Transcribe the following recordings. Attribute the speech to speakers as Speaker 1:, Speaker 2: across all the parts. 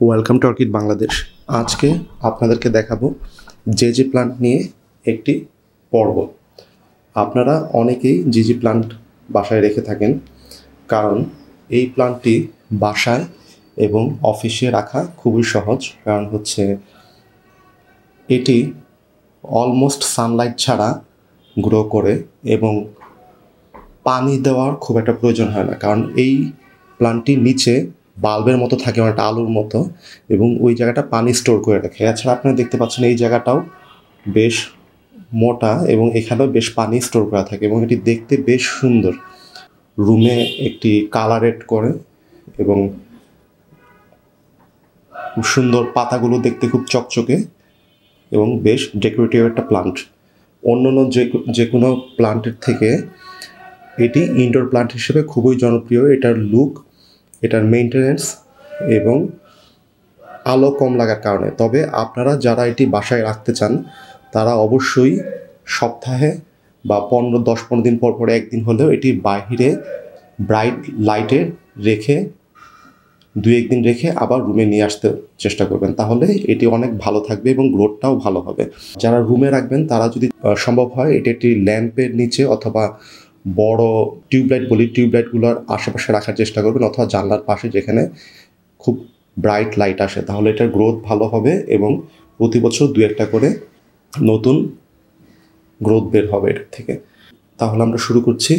Speaker 1: Welcome to orchid Bangladesh. আজকে আপনাদেরকে দেখাবো জেজি প্লান্ট নিয়ে একটি পর্ব। আপনারা অনেকেই জেজি প্লান্ট বাসায় রেখে থাকেন, কারণ এই প্লান্টটি বাসায় এবং অফিসে রাখা খুবই সহজ। কারণ হচ্ছে এটি অলমোস্ট সানলাইট ছাড়া গ্রো করে এবং পানি দেওয়ার খুব একটা প্রয়োজন হয় না, কারণ এই প্লান্টটির নিচে বাল্বের মতো থাকে, একটা আলুর মতো, এবং ওই জায়গাটা পানি স্টোর করে রাখে। এছাড়া আপনারা দেখতে পাচ্ছেন এই জায়গাটাও বেশ মোটা এবং এখানেও বেশ পানি স্টোর করা থাকে এবং এটি দেখতে বেশ সুন্দর। রুমে একটি কালারেট করে এবং খুব সুন্দর, পাতাগুলো দেখতে খুব চকচকে এবং বেশ ডেকোরেটিভ একটা প্লান্ট। অন্যান্য যে কোনো প্লান্টের থেকে এটি ইনডোর প্লান্ট হিসেবে খুবই জনপ্রিয়। এটার লুক, এটার মেইনটেনেন্স এবং আলো কম লাগার কারণে। তবে আপনারা যারা এটি বাসায় রাখতে চান তারা অবশ্যই সপ্তাহে বা 10-15 দিন পর একদিন হলেও এটি বাইরে ব্রাইট লাইটে রেখে 2-1 দিন রেখে আবার রুমে নিয়ে আসতে চেষ্টা করবেন, তাহলে এটি অনেক ভালো থাকবে এবং গ্রোথটাও ভালো হবে। যারা রুমে রাখবেন তারা যদি সম্ভব হয় এটি একটি ল্যাম্পের নিচে অথবা বড় টিউবলাইট বলি, টিউবলাইটগুলোর আশেপাশে রাখার চেষ্টা করবেন, অথবা জানলার পাশে যেখানে খুব ব্রাইট লাইট আসে, তাহলে এটার গ্রোথ ভালো হবে এবং প্রতি বছর 2-1টা করে নতুন গ্রোথ বের হবে এটার থেকে। তাহলে আমরা শুরু করছি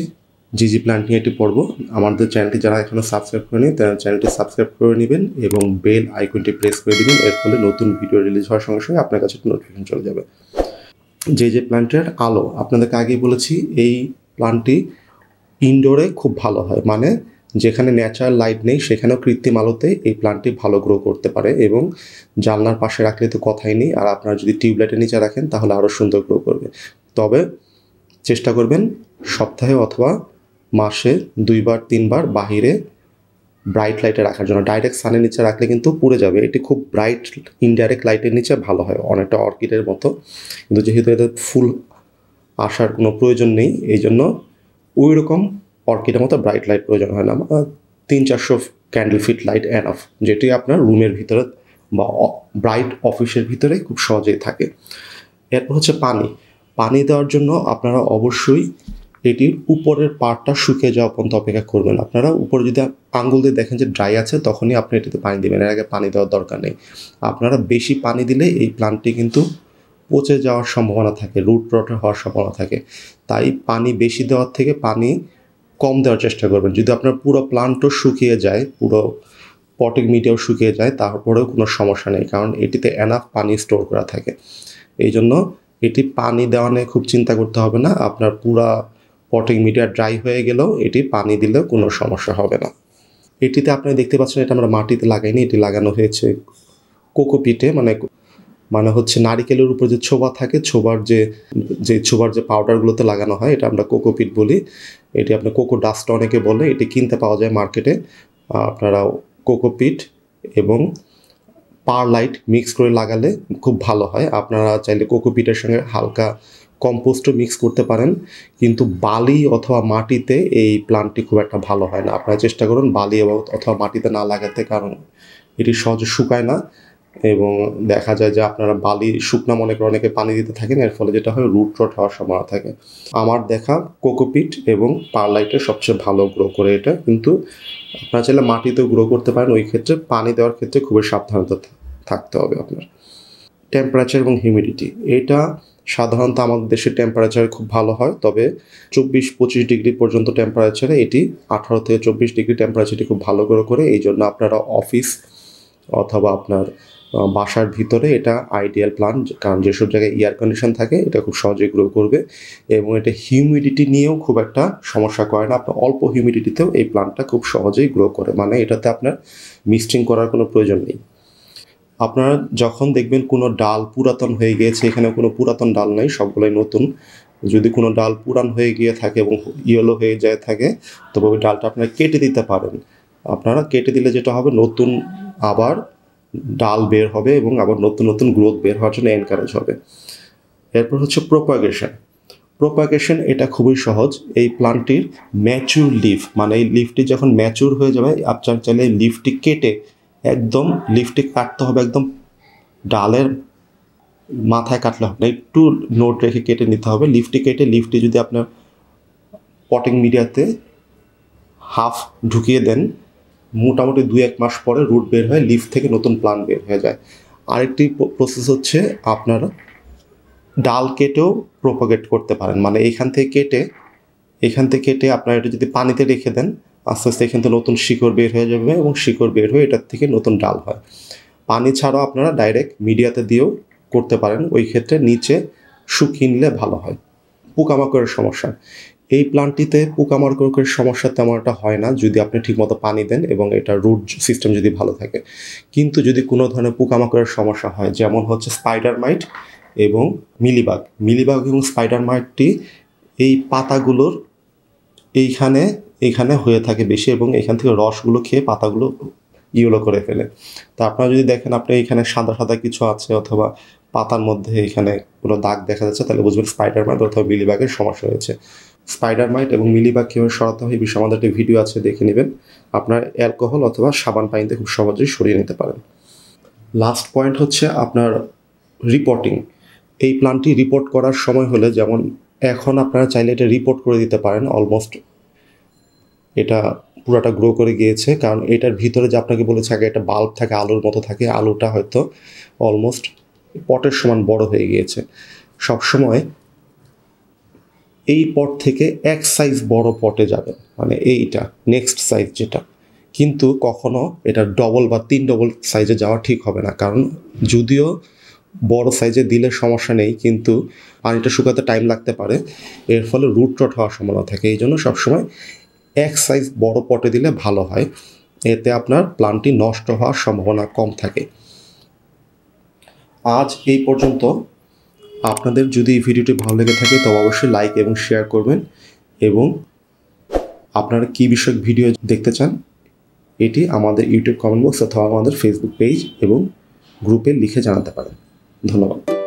Speaker 1: জিজি প্ল্যান্ট নিয়ে একটি পর্ব। আমাদের চ্যানেলটি যারা এখনও সাবস্ক্রাইব করেনি তারা চ্যানেলটি সাবস্ক্রাইব করে নেবেন এবং বেল আইকনটি প্রেস করে দেবেন। এর ফলে নতুন ভিডিও রিলিজ হওয়ার সঙ্গে সঙ্গে আপনার কাছে নোটিফিকেশন চলে যাবে। জেজি প্ল্যান্টের আলো আপনাদেরকে আগেই বলেছি, এই প্ল্যান্টটি ইনডোরে খুব ভালো হয়, মানে যেখানে ন্যাচারাল লাইট নেই সেখানেও কৃত্রিম আলোতে এই প্ল্যান্টটি ভালো গ্রো করতে পারে এবং জানলার পাশে রাখলে তো কথাই নেই, আর আপনারা যদি টিউবলাইটের নিচে রাখেন তাহলে আরও সুন্দর গ্রো করবে। তবে চেষ্টা করবেন সপ্তাহে অথবা মাসে 2-3 বার বাহিরে ব্রাইট লাইটে রাখার জন্য। ডাইরেক্ট সানের নিচে রাখলে কিন্তু পুড়ে যাবে। এটি খুব ব্রাইট ইনডাইরেক্ট লাইটের নিচে ভালো হয়, অনেকটা অর্কিডের মতো, কিন্তু যেহেতু এদের ফুল আসার কোনো প্রয়োজন নেই এই জন্য ওই রকম অর্কিডের মতো ব্রাইট লাইট প্রয়োজন হয় না। 300-400 ক্যান্ডেল ফিট লাইট এনাফ, যেটি আপনার রুমের ভিতরে বা ব্রাইট অফিসের ভিতরে খুব সহজেই থাকে। এরপর হচ্ছে পানি দেওয়ার জন্য আপনারা অবশ্যই এটির উপরের পার্টটা শুকিয়ে যাওয়া পর্যন্ত অপেক্ষা করবেন। আপনারা উপরে যদি আঙ্গুল দিয়ে দেখেন যে ড্রাই আছে, তখনই আপনি এটিতে পানি দেবেন, এর আগে পানি দেওয়ার দরকার নেই। আপনারা বেশি পানি দিলে এই প্লান্টটি কিন্তু পচে যাওয়ার সম্ভাবনা থাকে, রুট রট হওয়ার সম্ভাবনা থাকে। তাই পানি বেশি দেওয়ার থেকে পানি কম দেওয়ার চেষ্টা করবেন। যদি আপনার পুরো প্লান্টও শুকিয়ে যায়, পুরো পটিং মিডিয়াও শুকিয়ে যায়, তারপরেও কোনো সমস্যা নেই, কারণ এটিতে এনাফ পানি স্টোর করা থাকে। এই জন্য এটি পানি দেওয়া নিয়ে খুব চিন্তা করতে হবে না। আপনার পুরা পটিং মিডিয়া ড্রাই হয়ে গেলেও এটি পানি দিলেও কোনো সমস্যা হবে না। এটিতে আপনি দেখতে পাচ্ছেন এটা আমরা মাটিতে লাগাইনি, এটি লাগানো হয়েছে কোকোপিটে, মানে হচ্ছে নারিকেলের উপর যে ছোবা থাকে, ছোবার যে পাউডারগুলোতে লাগানো হয়, এটা আমরা কোকোপিট বলি। এটি আপনার কোকো ডাস্ট অনেকে বলে, এটি কিনতে পাওয়া যায় মার্কেটে। আপনারা কোকোপিট এবং পারলাইট মিক্স করে লাগালে খুব ভালো হয়। আপনারা চাইলে কোকোপিটের সঙ্গে হালকা কম্পোস্টও মিক্স করতে পারেন, কিন্তু বালি অথবা মাটিতে এই প্লান্টটি খুব একটা ভালো হয় না। আপনারা চেষ্টা করুন বালি অথবা মাটিতে না লাগাতে, কারণ এটি সহজে শুকায় না এবং দেখা যায় যে আপনারা বালি শুকনা মনে করে অনেকে পানি দিতে থাকেন, এর ফলে যেটা হয় রুট রট হওয়ার সম্ভাবনা থাকে। আমার দেখা কোকোপিট এবং পারলাইটের সবচেয়ে ভালো গ্রো করে এটা, কিন্তু আপনারা চাইলে মাটিতেও গ্রো করতে পারেন। ওই ক্ষেত্রে পানি দেওয়ার ক্ষেত্রে খুবই সাবধানতা থাকতে হবে আপনার। টেম্পারেচার এবং হিউমিডিটি, এটা সাধারণত আমাদের দেশের টেম্পারেচার খুব ভালো হয়, তবে 24-25 ডিগ্রি পর্যন্ত টেম্পারেচারে এটি 18 থেকে 24 ডিগ্রি টেম্পারেচারটি খুব ভালো গ্রো করে। এই জন্য আপনারা অফিস অথবা আপনার বাসার ভিতরে এটা আইডিয়াল প্ল্যান্ট, কারণ যেসব জায়গায় এয়ার কন্ডিশন থাকে এটা খুব সহজেই গ্রো করবে এবং এটা হিউমিডিটি নিয়েও খুব একটা সমস্যা করে না। আপনার অল্প হিউমিডিটিতেও এই প্ল্যান্টটা খুব সহজেই গ্রো করে, মানে এটাতে আপনার মিক্সিং করার কোনো প্রয়োজন নেই। আপনারা যখন দেখবেন কোনো ডাল পুরাতন হয়ে গিয়েছে, এখানে কোনো পুরাতন ডাল নেই, সবগুলোই নতুন। যদি কোনো ডাল পুরান হয়ে গিয়ে থাকে এবং ইয়েলো হয়ে যায় থাকে, তবে ওই ডালটা আপনারা কেটে দিতে পারেন। আপনারা কেটে দিলে যেটা হবে, নতুন আবার ডাল বের হবে এবং আবার নতুন নতুন গ্রোথ বের হওয়ার জন্য এনকারেজ হবে। এরপর হচ্ছে প্রোপাগেশন, এটা খুবই সহজ। এই প্লান্টটির ম্যাচিউর লিফ, মানে এই লিফটি যখন ম্যাচিউর হয়ে যাবে, আপনার চাইলে লিফটি কেটে একদম লিফটে কাটতে হবে, একদম ডালের মাথায় কাটলে হবে না, একটু নোট রেখে কেটে নিতে হবে। লিফটে যদি আপনার পটিং মিডিয়াতে হাফ ঢুকিয়ে দেন, মোটামুটি 2-1 মাস পরে রুট বের হয়ে লিফট থেকে নতুন প্লান্ট বের হয়ে যায়। আরেকটি প্রসেস হচ্ছে আপনারা ডাল কেটেও প্রোপাগেট করতে পারেন, মানে এখান থেকে কেটে আপনারা এটা যদি পানিতে রেখে দেন, আস্তে আস্তে এখান থেকে নতুন শিকড় বের হয়ে যাবে এবং শিকড় বের হয়ে এটার থেকে নতুন ডাল হয়। পানি ছাড়াও আপনারা ডাইরেক্ট মিডিয়াতে দিয়েও করতে পারেন, ওই ক্ষেত্রে নিচে শুকিয়ে নিলে ভালো হয়। পোকামাকড়ের সমস্যা, এই প্লান্টটিতে পোকামাকড়ের সমস্যা তেমন একটা হয় না যদি আপনি ঠিকমতো পানি দেন এবং এটা রুট সিস্টেম যদি ভালো থাকে। কিন্তু যদি কোনো ধরনের পোকামাকড়ের সমস্যা হয়, যেমন হচ্ছে স্পাইডার মাইট এবং মিলিবাগ এবং স্পাইডার মাইটটি এই পাতাগুলোর এইখানে হয়ে থাকে বেশি এবং এখান থেকে রসগুলো খেয়ে পাতাগুলো ইয়েলো করে ফেলে। তা আপনারা যদি দেখেন আপনি এখানে সাদা সাদা কিছু আছে অথবা পাতার মধ্যে এখানে কোনো দাগ দেখা যাচ্ছে, তাহলে বুঝবেন স্পাইডার মাইট অথবা মিলিবাগের সমস্যা হয়েছে। স্পাইডার মাইট এবং মিলিবাগ কীভাবে সরাতে হয় এই বিষয়ে আমাদের একটা ভিডিও আছে, দেখে নেবেন। আপনার অ্যালকোহল অথবা সাবান পানিতে খুব সহজেই সরিয়ে নিতে পারেন। লাস্ট পয়েন্ট হচ্ছে আপনার রিপোর্টিং। এই প্ল্যানটি রিপোর্ট করার সময় হলে, যেমন এখন আপনারা চাইলে এটা রিপোর্ট করে দিতে পারেন, অলমোস্ট এটা পুরাটা গ্রো করে গিয়েছে, কারণ এটার ভিতরে যে আপনাকে বলেছে আগে একটা বাল্ব থাকে, আলুর মতো থাকে, আলুটা হয়তো অলমোস্ট পটের সমান বড় হয়ে গিয়েছে। সবসময় এই পট থেকে এক সাইজ বড় পটে যাবে, মানে এইটা নেক্সট সাইজ যেটা, কিন্তু কখনো এটা ডবল বা 3 ডবল সাইজে যাওয়া ঠিক হবে না, কারণ যদিও বড় সাইজে দিলে সমস্যা নেই, কিন্তু পানিটা শুকাতে টাইম লাগতে পারে, এর ফলে রুট রট হওয়ার সম্ভাবনা থাকে। এই জন্য সবসময় এক সাইজ বড় পটে দিলে ভালো হয়, এতে আপনার প্লান্টটি নষ্ট হওয়ার সম্ভাবনা কম থাকে। আজ এই পর্যন্ত। আপনাদের যদি এই ভিডিওটি ভালো লেগে থাকে তবে অবশ্যই লাইক এবং শেয়ার করবেন, এবং আপনারা কী বিষয়ক ভিডিও দেখতে চান এটি আমাদের ইউটিউব কমেন্ট বক্স অথবা আমাদের ফেসবুক পেজ এবং গ্রুপে লিখে জানাতে পারেন। ধন্যবাদ।